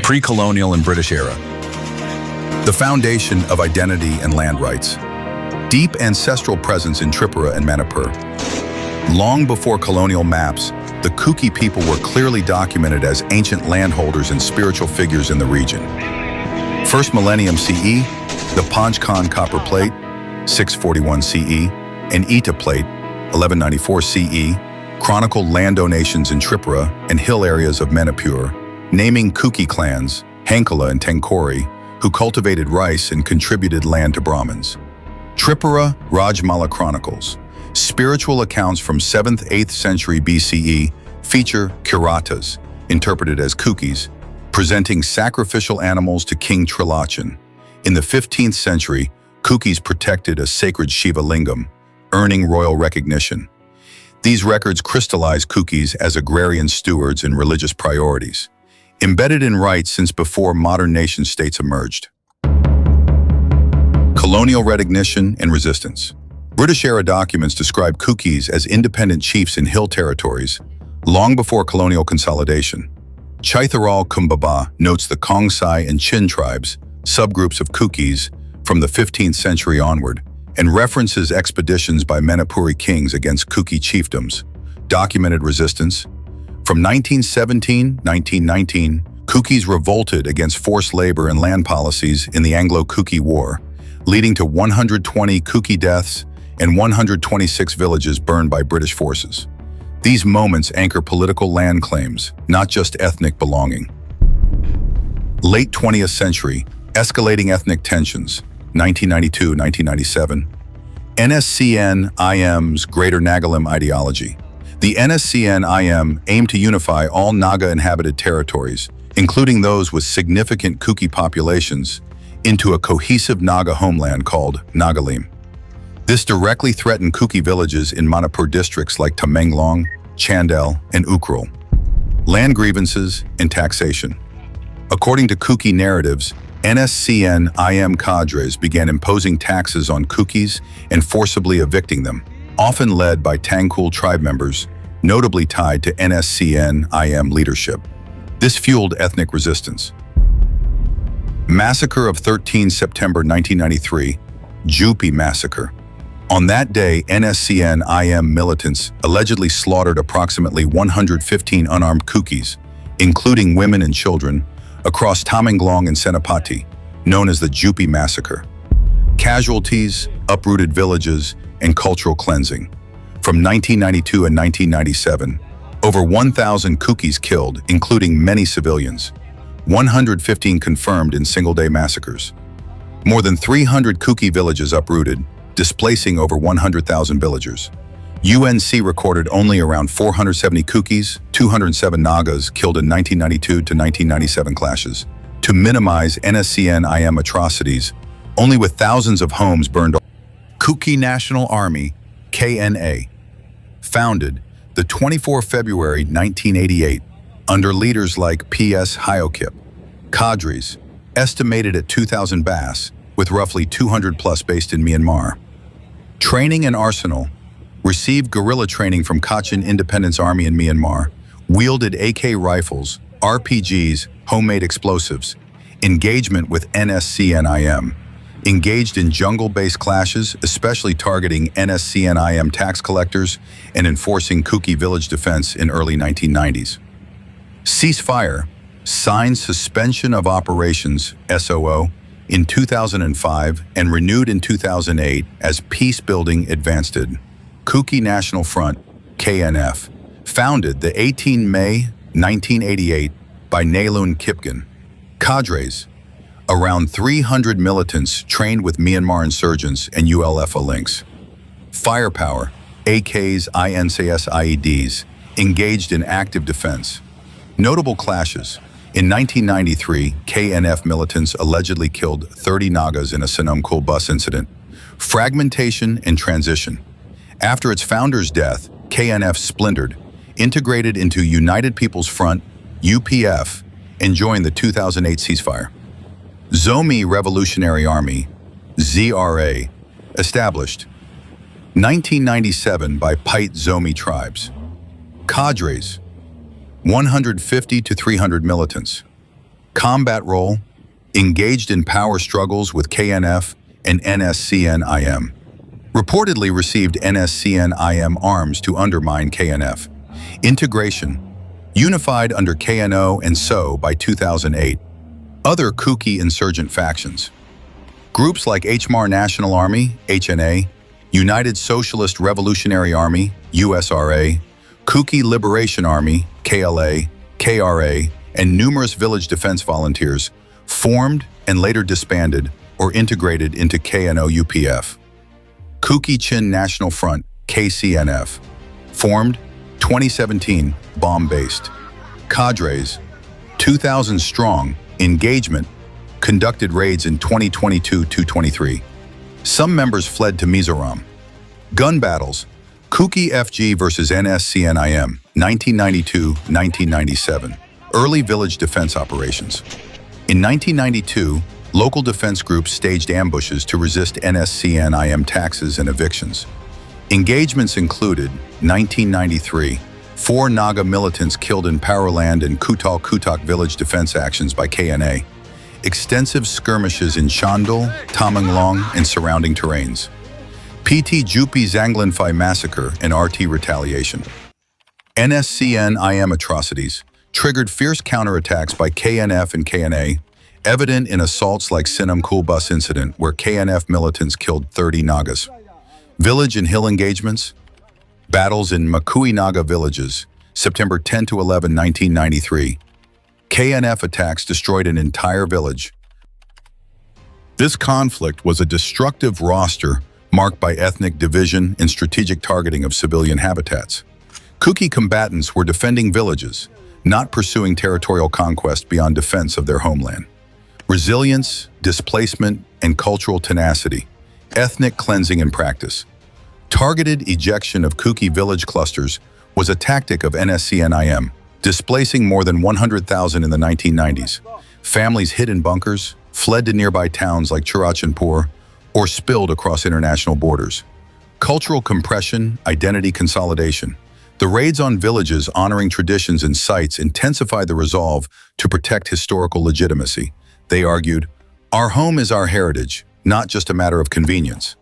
Pre-colonial and British era. The foundation of identity and land rights. Deep ancestral presence in Tripura and Manipur. Long before colonial maps, the Kuki people were clearly documented as ancient landholders and spiritual figures in the region. First millennium CE, the Panchkan copper plate, 641 CE, and Eta plate, 1194 CE, chronicle land donations in Tripura and hill areas of Manipur, naming Kuki clans, Hankala and Tenkori, who cultivated rice and contributed land to Brahmins. Tripura Rajmala Chronicles, spiritual accounts from 7th-8th century BCE, feature Kiratas, interpreted as Kukis, presenting sacrificial animals to King Trilochan. In the 15th century, Kukis protected a sacred Shiva lingam, earning royal recognition. These records crystallize Kukis as agrarian stewards and religious priorities, embedded in rites since before modern nation-states emerged. Colonial recognition and resistance. British-era documents describe Kukis as independent chiefs in hill territories, long before colonial consolidation. Chaitharal Kumbaba notes the Kongsai and Chin tribes, subgroups of Kukis, from the 15th century onward, and references expeditions by Manipuri kings against Kuki chiefdoms, documented resistance. From 1917-1919, Kukis revolted against forced labor and land policies in the Anglo-Kuki War, leading to 120 Kuki deaths and 126 villages burned by British forces. These moments anchor political land claims, not just ethnic belonging. Late 20th century, escalating ethnic tensions, 1992-1997. NSCN IM's Greater Nagalim ideology. The NSCN IM aimed to unify all Naga-inhabited territories, including those with significant Kuki populations, into a cohesive Naga homeland called Nagalim. This directly threatened Kuki villages in Manipur districts like Tamenglong, Chandel, and Ukhrul. Land grievances and taxation. According to Kuki narratives, NSCN IM cadres began imposing taxes on Kukis and forcibly evicting them, often led by Tangkhul tribe members, notably tied to NSCN IM leadership. This fueled ethnic resistance. Massacre of 13 September 1993, Jupi Massacre. On that day, NSCN IM militants allegedly slaughtered approximately 115 unarmed Kukis, including women and children, across Tamenglong and Senapati, known as the Jupi Massacre. Casualties, uprooted villages, and cultural cleansing. From 1992 and 1997, over 1,000 Kukis killed, including many civilians. 115 confirmed in single-day massacres. More than 300 Kuki villages uprooted, displacing over 100,000 villagers. UNC recorded only around 470 Kukis, 207 Nagas killed in 1992 to 1997 clashes. To minimize NSCN IM atrocities, only with thousands of homes burned. Kuki National Army, KNA, founded the 24 February 1988, under leaders like P.S. Hyokip. Cadres, estimated at 2,000 Bas, with roughly 200 plus based in Myanmar. Training and arsenal. Received guerrilla training from Kachin Independence Army in Myanmar, wielded AK rifles, RPGs, homemade explosives. Engagement with NSCN IM. Engaged in jungle-based clashes, especially targeting NSCN IM tax collectors and enforcing Kuki village defense in early 1990s. Ceasefire, signed suspension of operations, SOO, in 2005 and renewed in 2008 as peace-building advanced. Kuki National Front, KNF, founded the 18 May 1988 by Nalun Kipgen. Cadres, around 300 militants trained with Myanmar insurgents and ULFA links. Firepower, AKs, INCS IEDs, engaged in active defense. Notable clashes. In 1993, KNF militants allegedly killed 30 Nagas in a Sonamkul bus incident. Fragmentation and transition. After its founder's death, KNF splintered, integrated into United People's Front, UPF, and joined the 2008 ceasefire. Zomi Revolutionary Army, ZRA, established. 1997 by Pite Zomi tribes. Cadres, 150 to 300 militants. Combat role: engaged in power struggles with KNF and NSCN IM. Reportedly received NSCN IM arms to undermine KNF. Integration: unified under KNO and SO by 2008. Other Kuki insurgent factions. Groups like Kuki National Army, HNA, United Socialist Revolutionary Army, USRA, Kuki Liberation Army, KLA, KRA, and numerous village defense volunteers formed and later disbanded or integrated into KNO-UPF. Kuki National Front, KCNF, formed 2017, bomb-based. Cadres, 2,000 strong, engagement, conducted raids in 2022-23. Some members fled to Mizoram. Gun battles: Kuki FG versus NSCN IM, 1992-1997. Early village defense operations. In 1992, local defense groups staged ambushes to resist NSCN IM taxes and evictions. Engagements included 1993, 4 Naga militants killed in Powerland and Kutal village defense actions by KNA. Extensive skirmishes in Shandol, Tamenglong, and surrounding terrains. PT Jupi Zanglanfai massacre and RT retaliation. NSCN IM atrocities triggered fierce counterattacks by KNF and KNA, evident in assaults like Sinam Kul bus incident where KNF militants killed 30 Nagas. Village and hill engagements. Battles in Makui Naga villages, September 10 to 11, 1993. KNF attacks destroyed an entire village. This conflict was a destructive roster marked by ethnic division and strategic targeting of civilian habitats. Kuki combatants were defending villages, not pursuing territorial conquest beyond defense of their homeland. Resilience, displacement, and cultural tenacity. Ethnic cleansing in practice. Targeted ejection of Kuki village clusters was a tactic of NSCN IM, displacing more than 100,000 in the 1990s. Families hid in bunkers, fled to nearby towns like Churachandpur, or spilled across international borders. Cultural compression, identity consolidation. The raids on villages honoring traditions and sites intensified the resolve to protect historical legitimacy. They argued, "Our home is our heritage, not just a matter of convenience."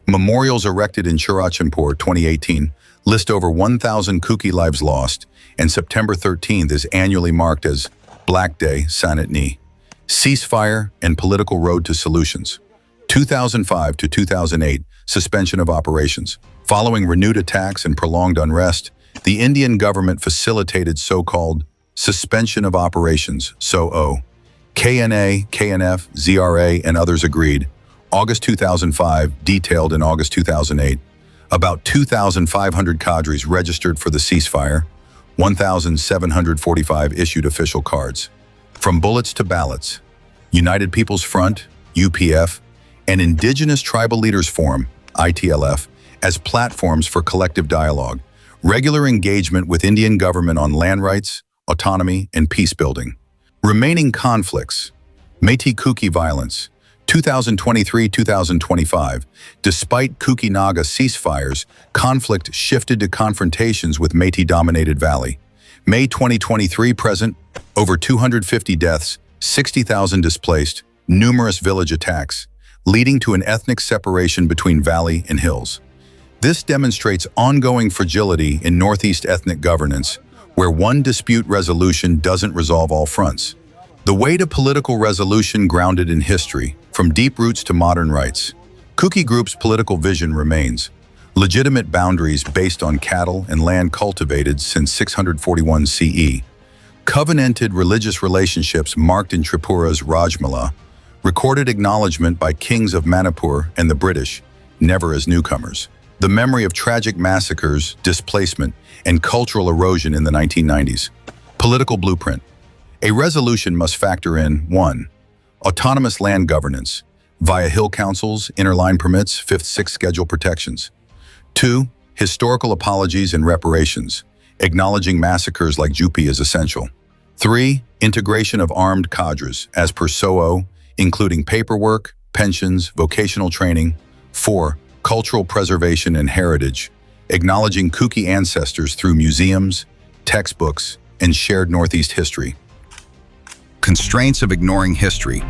Memorials erected in Churachandpur 2018 list over 1,000 Kuki lives lost, and September 13th is annually marked as Black Day Sanatni. Ceasefire and political road to solutions. 2005 to 2008, suspension of operations. Following renewed attacks and prolonged unrest, the Indian government facilitated so-called suspension of operations, SOO. KNA, KNF, ZRA, and others agreed. August 2005, detailed in August 2008. About 2,500 cadres registered for the ceasefire, 1,745 issued official cards. From bullets to ballots, United People's Front, UPF, and Indigenous Tribal Leaders Forum, ITLF, as platforms for collective dialogue, regular engagement with Indian government on land rights, autonomy, and peace building. Remaining conflicts: Métis Kuki violence, 2023-2025. Despite Kuki Naga ceasefires, conflict shifted to confrontations with Métis-dominated valley. May 2023 present, over 250 deaths, 60,000 displaced, numerous village attacks, leading to an ethnic separation between valley and hills. This demonstrates ongoing fragility in Northeast ethnic governance, where one dispute resolution doesn't resolve all fronts. The way to political resolution grounded in history, from deep roots to modern rights. Kuki Group's political vision remains legitimate boundaries based on cattle and land cultivated since 641 CE, covenanted religious relationships marked in Tripura's Rajmala, recorded acknowledgement by kings of Manipur and the British, never as newcomers. The memory of tragic massacres, displacement, and cultural erosion in the 1990s. Political blueprint. A resolution must factor in 1. Autonomous land governance, via hill councils, interline permits, 5th, 6th schedule protections. 2. Historical apologies and reparations, acknowledging massacres like Jupi is essential. 3. Integration of armed cadres, as per SOO, including paperwork, pensions, vocational training. 4. Cultural preservation and heritage, acknowledging Kuki ancestors through museums, textbooks, and shared Northeast history. constraints of ignoring history.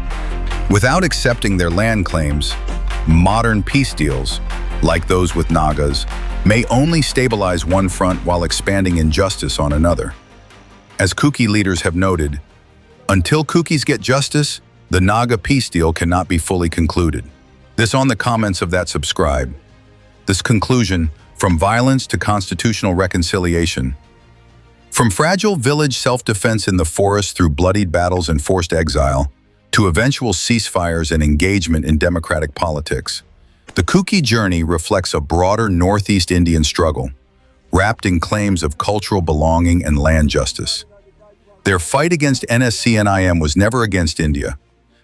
Without accepting their land claims, modern peace deals, like those with Nagas, may only stabilize one front while expanding injustice on another. As Kuki leaders have noted, until Kukis get justice, the Naga peace deal cannot be fully concluded. This on the comments of that subscribe. This conclusion, from violence to constitutional reconciliation. From fragile village self-defense in the forest through bloodied battles and forced exile, to eventual ceasefires and engagement in democratic politics, the Kuki journey reflects a broader Northeast Indian struggle, wrapped in claims of cultural belonging and land justice. Their fight against NSCN IM was never against India,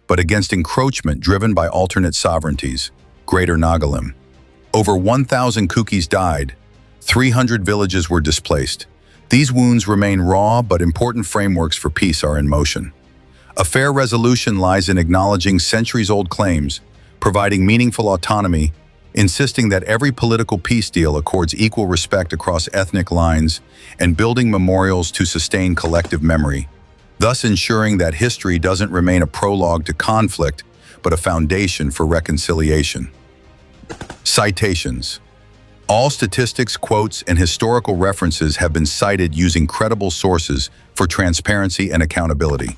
but against encroachment driven by alternate sovereignties, Greater Nagalim. Over 1,000 Kukis died, 300 villages were displaced. These wounds remain raw, but important frameworks for peace are in motion. A fair resolution lies in acknowledging centuries-old claims, providing meaningful autonomy, insisting that every political peace deal accords equal respect across ethnic lines, and building memorials to sustain collective memory, thus ensuring that history doesn't remain a prologue to conflict, but a foundation for reconciliation. Citations. All statistics, quotes, and historical references have been cited using credible sources for transparency and accountability.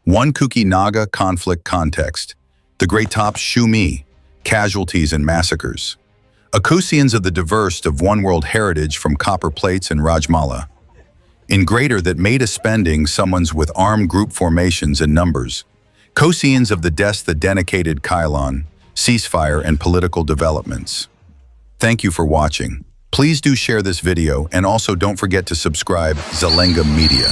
One Kuki Naga conflict context. The Great Top Shumi, casualties and massacres. Akusians of the diverse of one world heritage from copper plates and Rajmala. In greater that made a spending someone's with armed group formations and numbers. Kosians of the des the dedicated Kylon, ceasefire and political developments. Thank you for watching. Please do share this video and also don't forget to subscribe Zalengam Media.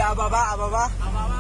ababa.